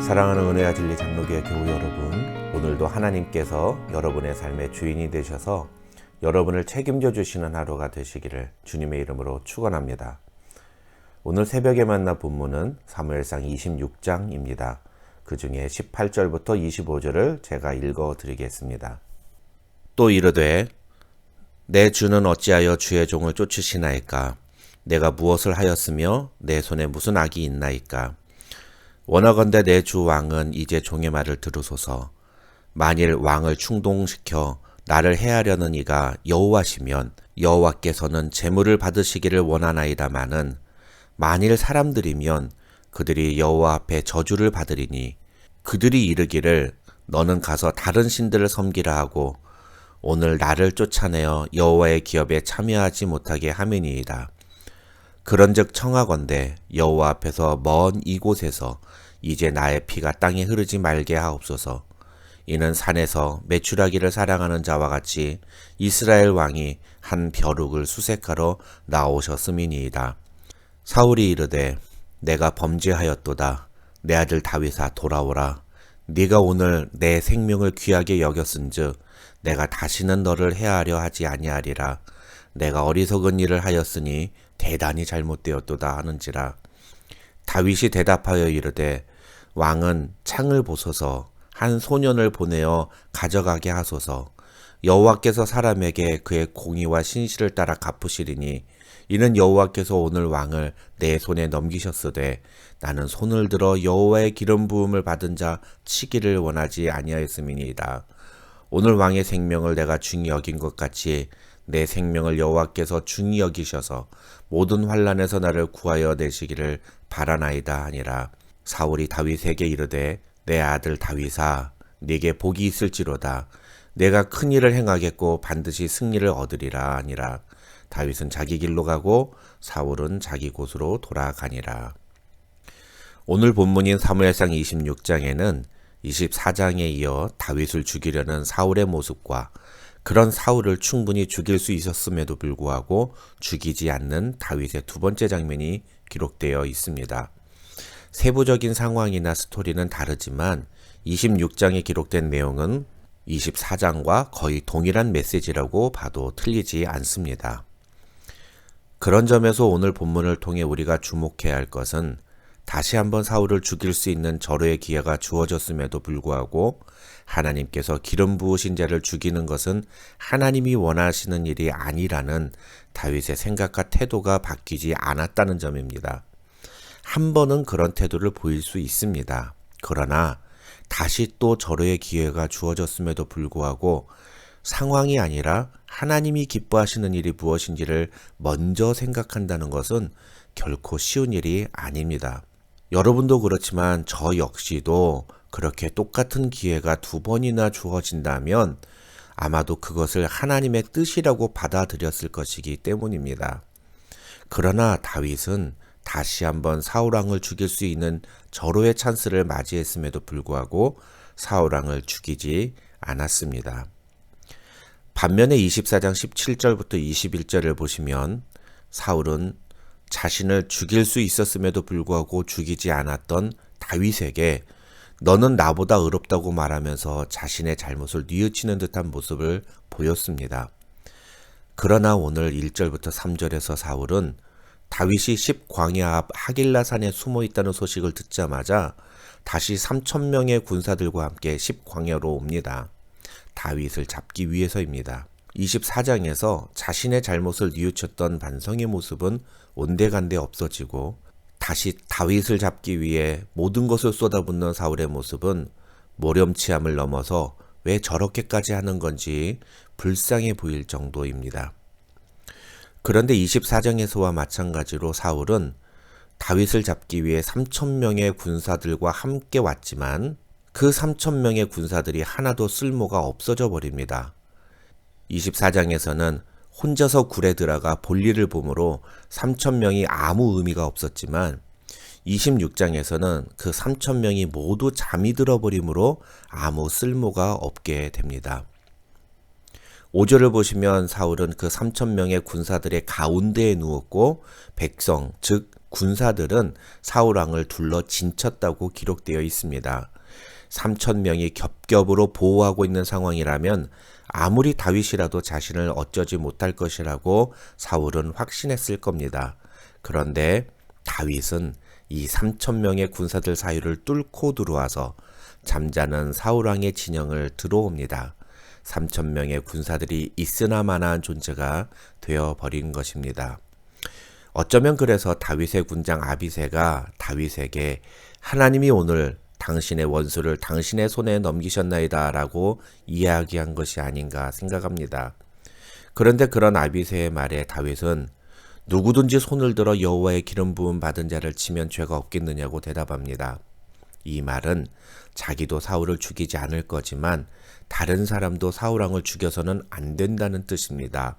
사랑하는 은혜와 진리 장로교회 교우 여러분, 오늘도 하나님께서 여러분의 삶의 주인이 되셔서 여러분을 책임져 주시는 하루가 되시기를 주님의 이름으로 축원합니다. 오늘 새벽에 만난 본문은 사무엘상 26장입니다. 그 중에 18절부터 25절을 제가 읽어 드리겠습니다. 또 이르되 내 주는 어찌하여 주의 종을 쫓으시나이까? 내가 무엇을 하였으며 내 손에 무슨 악이 있나이까? 원하건대 내 주 왕은 이제 종의 말을 들으소서. 만일 왕을 충동시켜 나를 해하려는 이가 여호와시면 여호와께서는 재물을 받으시기를 원하나이다마는 만일 사람들이면 그들이 여호와 앞에 저주를 받으리니 그들이 이르기를 너는 가서 다른 신들을 섬기라 하고 오늘 나를 쫓아내어 여호와의 기업에 참여하지 못하게 함이니이다. 그런즉 청하건대 여호와 앞에서 먼 이곳에서 이제 나의 피가 땅에 흐르지 말게 하옵소서. 이는 산에서 메추라기를 사랑하는 자와 같이 이스라엘 왕이 한 벼룩을 수색하러 나오셨음이니이다. 사울이 이르되 내가 범죄하였도다. 내 아들 다윗아 돌아오라. 네가 오늘 내 생명을 귀하게 여겼은즉 내가 다시는 너를 해하려 하지 아니하리라. 내가 어리석은 일을 하였으니 대단히 잘못되었도다 하는지라. 다윗이 대답하여 이르되 왕은 창을 보소서. 한 소년을 보내어 가져가게 하소서. 여호와께서 사람에게 그의 공의와 신실을 따라 갚으시리니 이는 여호와께서 오늘 왕을 내 손에 넘기셨으되 나는 손을 들어 여호와의 기름 부음을 받은 자 치기를 원하지 아니하였음이니이다. 오늘 왕의 생명을 내가 중히 여긴 것 같이 내 생명을 여호와께서 중히 여기셔서 모든 환난에서 나를 구하여 내시기를 바라나이다 하니라. 사울이 다윗에게 이르되 내 아들 다윗아 네게 복이 있을지로다. 내가 큰 일을 행하겠고 반드시 승리를 얻으리라 하니라. 다윗은 자기 길로 가고 사울은 자기 곳으로 돌아가니라. 오늘 본문인 사무엘상 26장에는 24장에 이어 다윗을 죽이려는 사울의 모습과 그런 사울을 충분히 죽일 수 있었음에도 불구하고 죽이지 않는 다윗의 두 번째 장면이 기록되어 있습니다. 세부적인 상황이나 스토리는 다르지만 26장에 기록된 내용은 24장과 거의 동일한 메시지라고 봐도 틀리지 않습니다. 그런 점에서 오늘 본문을 통해 우리가 주목해야 할 것은 다시 한번 사울을 죽일 수 있는 절호의 기회가 주어졌음에도 불구하고 하나님께서 기름 부으신 자를 죽이는 것은 하나님이 원하시는 일이 아니라는 다윗의 생각과 태도가 바뀌지 않았다는 점입니다. 한 번은 그런 태도를 보일 수 있습니다. 그러나 다시 또 절호의 기회가 주어졌음에도 불구하고 상황이 아니라 하나님이 기뻐하시는 일이 무엇인지를 먼저 생각한다는 것은 결코 쉬운 일이 아닙니다. 여러분도 그렇지만 저 역시도 그렇게 똑같은 기회가 두 번이나 주어진다면 아마도 그것을 하나님의 뜻이라고 받아들였을 것이기 때문입니다. 그러나 다윗은 다시 한번 사울왕을 죽일 수 있는 절호의 찬스를 맞이했음에도 불구하고 사울왕을 죽이지 않았습니다. 반면에 24장 17절부터 21절을 보시면 사울은 자신을 죽일 수 있었음에도 불구하고 죽이지 않았던 다윗에게 너는 나보다 의롭다고 말하면서 자신의 잘못을 뉘우치는 듯한 모습을 보였습니다. 그러나 오늘 1절부터 3절에서 사울은 다윗이 10광야 앞 하길라산에 숨어 있다는 소식을 듣자마자 다시 3,000명의 군사들과 함께 10광야로 옵니다. 다윗을 잡기 위해서입니다. 24장에서 자신의 잘못을 뉘우쳤던 반성의 모습은 온데간데 없어지고 다시 다윗을 잡기 위해 모든 것을 쏟아붓는 사울의 모습은 모렴치함을 넘어서 왜 저렇게까지 하는 건지 불쌍해 보일 정도입니다. 그런데 24장에서와 마찬가지로 사울은 다윗을 잡기 위해 3,000명의 군사들과 함께 왔지만 그 3,000명의 군사들이 하나도 쓸모가 없어져 버립니다. 24장에서는 혼자서 굴에 들어가 볼일을 보므로 3,000명이 아무 의미가 없었지만 26장에서는 그 3,000명이 모두 잠이 들어버리므로 아무 쓸모가 없게 됩니다. 5절을 보시면 사울은 그 3,000명의 군사들의 가운데에 누웠고 백성, 즉 군사들은 사울 왕을 둘러 진쳤다고 기록되어 있습니다. 3,000명이 겹겹으로 보호하고 있는 상황이라면 아무리 다윗이라도 자신을 어쩌지 못할 것이라고 사울은 확신했을 겁니다. 그런데 다윗은 이 3,000명의 군사들 사이를 뚫고 들어와서 잠자는 사울왕의 진영을 들어옵니다. 3,000명의 군사들이 있으나마나한 존재가 되어버린 것입니다. 어쩌면 그래서 다윗의 군장 아비새가 다윗에게 하나님이 오늘 당신의 원수를 당신의 손에 넘기셨나이다 라고 이야기한 것이 아닌가 생각합니다. 그런데 그런 아비새의 말에 다윗은 누구든지 손을 들어 여호와의 기름 부음 받은 자를 치면 죄가 없겠느냐고 대답합니다. 이 말은 자기도 사울을 죽이지 않을 거지만 다른 사람도 사울왕을 죽여서는 안 된다는 뜻입니다.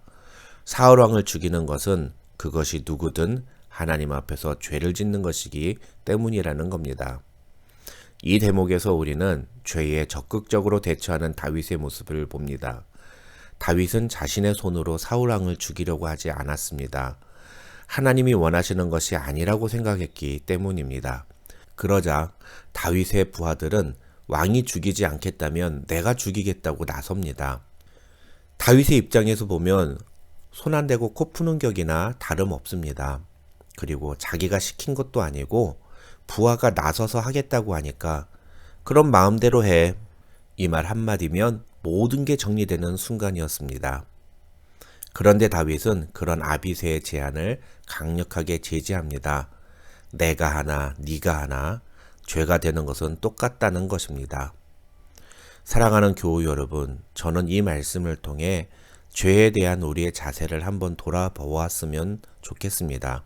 사울왕을 죽이는 것은 그것이 누구든 하나님 앞에서 죄를 짓는 것이기 때문이라는 겁니다. 이 대목에서 우리는 죄에 적극적으로 대처하는 다윗의 모습을 봅니다. 다윗은 자신의 손으로 사울왕을 죽이려고 하지 않았습니다. 하나님이 원하시는 것이 아니라고 생각했기 때문입니다. 그러자 다윗의 부하들은 왕이 죽이지 않겠다면 내가 죽이겠다고 나섭니다. 다윗의 입장에서 보면 손 안 대고 코 푸는 격이나 다름없습니다. 그리고 자기가 시킨 것도 아니고 부하가 나서서 하겠다고 하니까 그럼 마음대로 해. 이 말 한마디면 모든 게 정리되는 순간이었습니다. 그런데 다윗은 그런 아비새의 제안을 강력하게 제지합니다. 내가 하나 네가 하나 죄가 되는 것은 똑같다는 것입니다. 사랑하는 교우 여러분, 저는 이 말씀을 통해 죄에 대한 우리의 자세를 한번 돌아보았으면 좋겠습니다.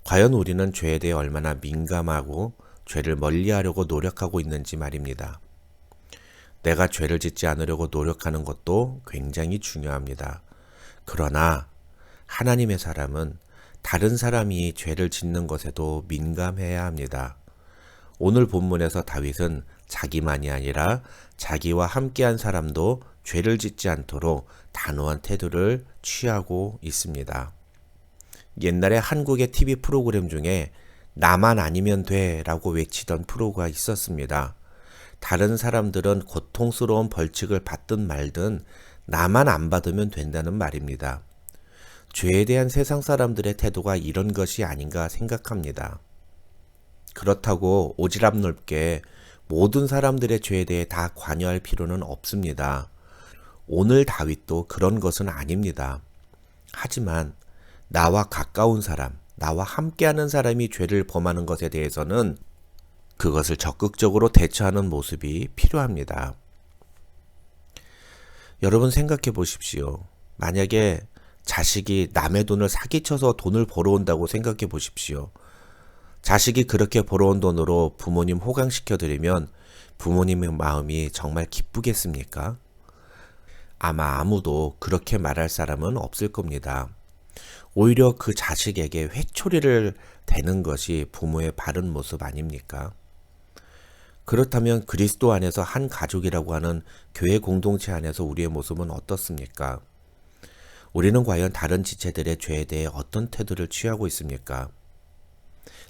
과연 우리는 죄에 대해 얼마나 민감하고 죄를 멀리하려고 노력하고 있는지 말입니다. 내가 죄를 짓지 않으려고 노력하는 것도 굉장히 중요합니다. 그러나 하나님의 사람은 다른 사람이 죄를 짓는 것에도 민감해야 합니다. 오늘 본문에서 다윗은 자기만이 아니라 자기와 함께한 사람도 죄를 짓지 않도록 단호한 태도를 취하고 있습니다. 옛날에 한국의 TV 프로그램 중에 나만 아니면 돼 라고 외치던 프로가 있었습니다. 다른 사람들은 고통스러운 벌칙을 받든 말든 나만 안 받으면 된다는 말입니다. 죄에 대한 세상 사람들의 태도가 이런 것이 아닌가 생각합니다. 그렇다고 오지랖 넓게 모든 사람들의 죄에 대해 다 관여할 필요는 없습니다. 오늘 다윗도 그런 것은 아닙니다. 하지만 나와 가까운 사람, 나와 함께하는 사람이 죄를 범하는 것에 대해서는 그것을 적극적으로 대처하는 모습이 필요합니다. 여러분 생각해 보십시오. 만약에 자식이 남의 돈을 사기쳐서 돈을 벌어온다고 생각해 보십시오. 자식이 그렇게 벌어온 돈으로 부모님 호강시켜드리면 부모님의 마음이 정말 기쁘겠습니까? 아마 아무도 그렇게 말할 사람은 없을 겁니다. 오히려 그 자식에게 회초리를 대는 것이 부모의 바른 모습 아닙니까? 그렇다면 그리스도 안에서 한 가족이라고 하는 교회 공동체 안에서 우리의 모습은 어떻습니까? 우리는 과연 다른 지체들의 죄에 대해 어떤 태도를 취하고 있습니까?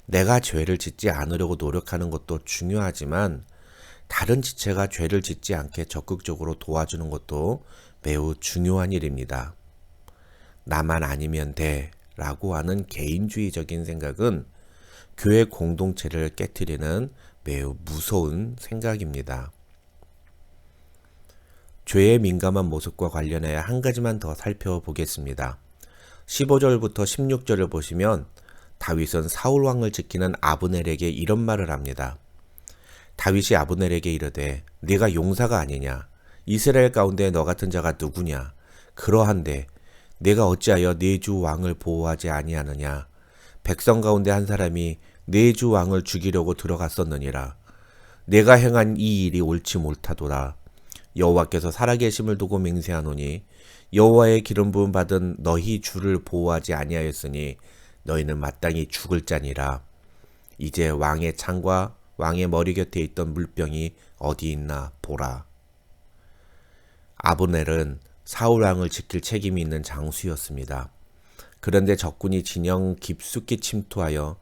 내가 죄를 짓지 않으려고 노력하는 것도 중요하지만 다른 지체가 죄를 짓지 않게 적극적으로 도와주는 것도 매우 중요한 일입니다. 나만 아니면 돼 라고 하는 개인주의적인 생각은 교회 공동체를 깨트리는 매우 무서운 생각입니다. 죄에 민감한 모습과 관련하여 한 가지만 더 살펴보겠습니다. 15절부터 16절을 보시면 다윗은 사울왕을 지키는 아브넬에게 이런 말을 합니다. 다윗이 아브넬에게 이르되 네가 용사가 아니냐? 이스라엘 가운데 너 같은 자가 누구냐? 그러한데 내가 어찌하여 네 주 왕을 보호하지 아니하느냐? 백성 가운데 한 사람이 네 주 왕을 죽이려고 들어갔었느니라. 내가 행한 이 일이 옳지 못하도다. 여호와께서 살아계심을 두고 맹세하노니 여호와의 기름 부음 받은 너희 주를 보호하지 아니하였으니 너희는 마땅히 죽을 자니라. 이제 왕의 창과 왕의 머리 곁에 있던 물병이 어디 있나 보라. 아브넬은 사울 왕을 지킬 책임이 있는 장수였습니다. 그런데 적군이 진영 깊숙이 침투하여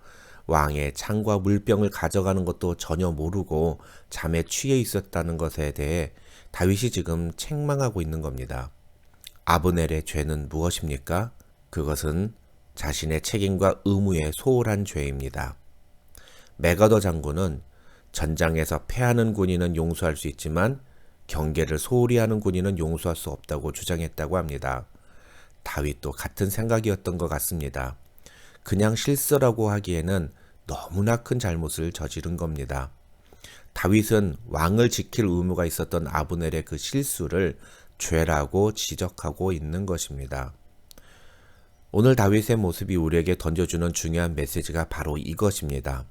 왕의 창과 물병을 가져가는 것도 전혀 모르고 잠에 취해 있었다는 것에 대해 다윗이 지금 책망하고 있는 겁니다. 아브넬의 죄는 무엇입니까? 그것은 자신의 책임과 의무에 소홀한 죄입니다. 메가더 장군은 전장에서 패하는 군인은 용서할 수 있지만 경계를 소홀히 하는 군인은 용서할 수 없다고 주장했다고 합니다. 다윗도 같은 생각이었던 것 같습니다. 그냥 실수라고 하기에는 너무나 큰 잘못을 저지른 겁니다. 다윗은 왕을 지킬 의무가 있었던 아브넬의 그 실수를 죄라고 지적하고 있는 것입니다. 오늘 다윗의 모습이 우리에게 던져주는 중요한 메시지가 바로 이것입니다.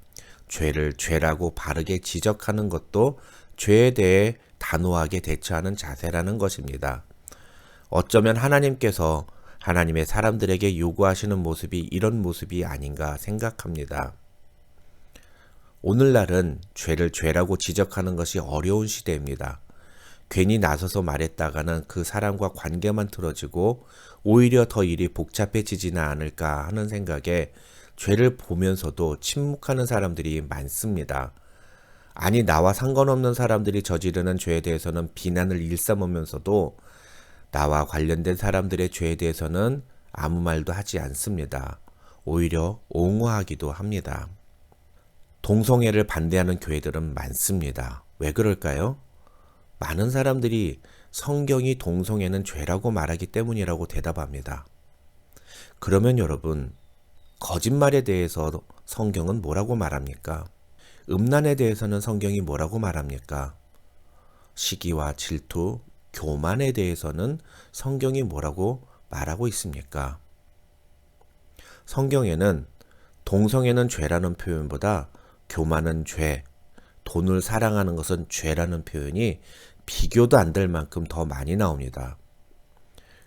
죄를 죄라고 바르게 지적하는 것도 죄에 대해 단호하게 대처하는 자세라는 것입니다. 어쩌면 하나님께서 하나님의 사람들에게 요구하시는 모습이 이런 모습이 아닌가 생각합니다. 오늘날은 죄를 죄라고 지적하는 것이 어려운 시대입니다. 괜히 나서서 말했다가는 그 사람과 관계만 틀어지고 오히려 더 일이 복잡해지지는 않을까 하는 생각에 죄를 보면서도 침묵하는 사람들이 많습니다. 아니, 나와 상관없는 사람들이 저지르는 죄에 대해서는 비난을 일삼으면서도 나와 관련된 사람들의 죄에 대해서는 아무 말도 하지 않습니다. 오히려 옹호하기도 합니다. 동성애를 반대하는 교회들은 많습니다. 왜 그럴까요? 많은 사람들이 성경이 동성애는 죄라고 말하기 때문이라고 대답합니다. 그러면 여러분, 거짓말에 대해서 성경은 뭐라고 말합니까? 음란에 대해서는 성경이 뭐라고 말합니까? 시기와 질투, 교만에 대해서는 성경이 뭐라고 말하고 있습니까? 성경에는 동성애는 죄라는 표현보다 교만은 죄, 돈을 사랑하는 것은 죄라는 표현이 비교도 안 될 만큼 더 많이 나옵니다.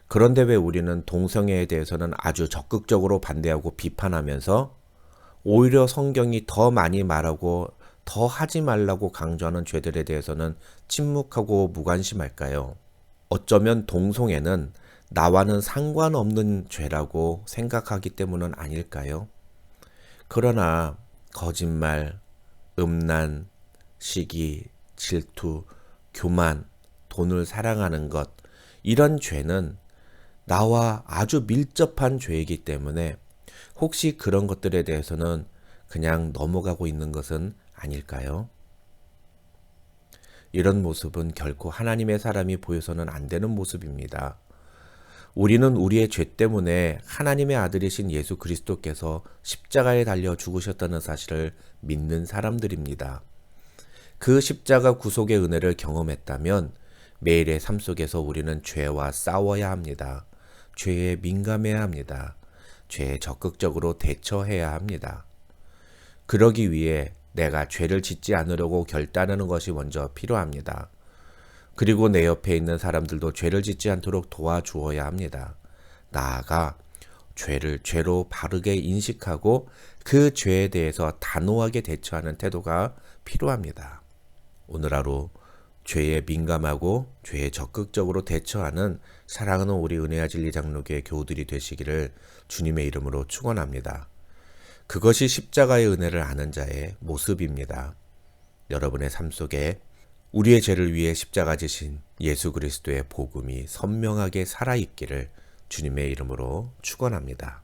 그런데 왜 우리는 동성애에 대해서는 아주 적극적으로 반대하고 비판하면서 오히려 성경이 더 많이 말하고 더 하지 말라고 강조하는 죄들에 대해서는 침묵하고 무관심할까요? 어쩌면 동성애는 나와는 상관없는 죄라고 생각하기 때문은 아닐까요? 그러나 거짓말, 음란, 시기, 질투, 교만, 돈을 사랑하는 것, 이런 죄는 나와 아주 밀접한 죄이기 때문에 혹시 그런 것들에 대해서는 그냥 넘어가고 있는 것은 아닐까요? 이런 모습은 결코 하나님의 사람이 보여서는 안 되는 모습입니다. 우리는 우리의 죄 때문에 하나님의 아들이신 예수 그리스도께서 십자가에 달려 죽으셨다는 사실을 믿는 사람들입니다. 그 십자가 구속의 은혜를 경험했다면 매일의 삶 속에서 우리는 죄와 싸워야 합니다. 죄에 민감해야 합니다. 죄에 적극적으로 대처해야 합니다. 그러기 위해 내가 죄를 짓지 않으려고 결단하는 것이 먼저 필요합니다. 그리고 내 옆에 있는 사람들도 죄를 짓지 않도록 도와주어야 합니다. 나아가 죄를 죄로 바르게 인식하고 그 죄에 대해서 단호하게 대처하는 태도가 필요합니다. 오늘 하루 죄에 민감하고 죄에 적극적으로 대처하는 사랑하는 우리 은혜와 진리 장로교회 교우들이 되시기를 주님의 이름으로 축원합니다. 그것이 십자가의 은혜를 아는 자의 모습입니다. 여러분의 삶 속에 우리의 죄를 위해 십자가 지신 예수 그리스도의 복음이 선명하게 살아있기를 주님의 이름으로 축원합니다.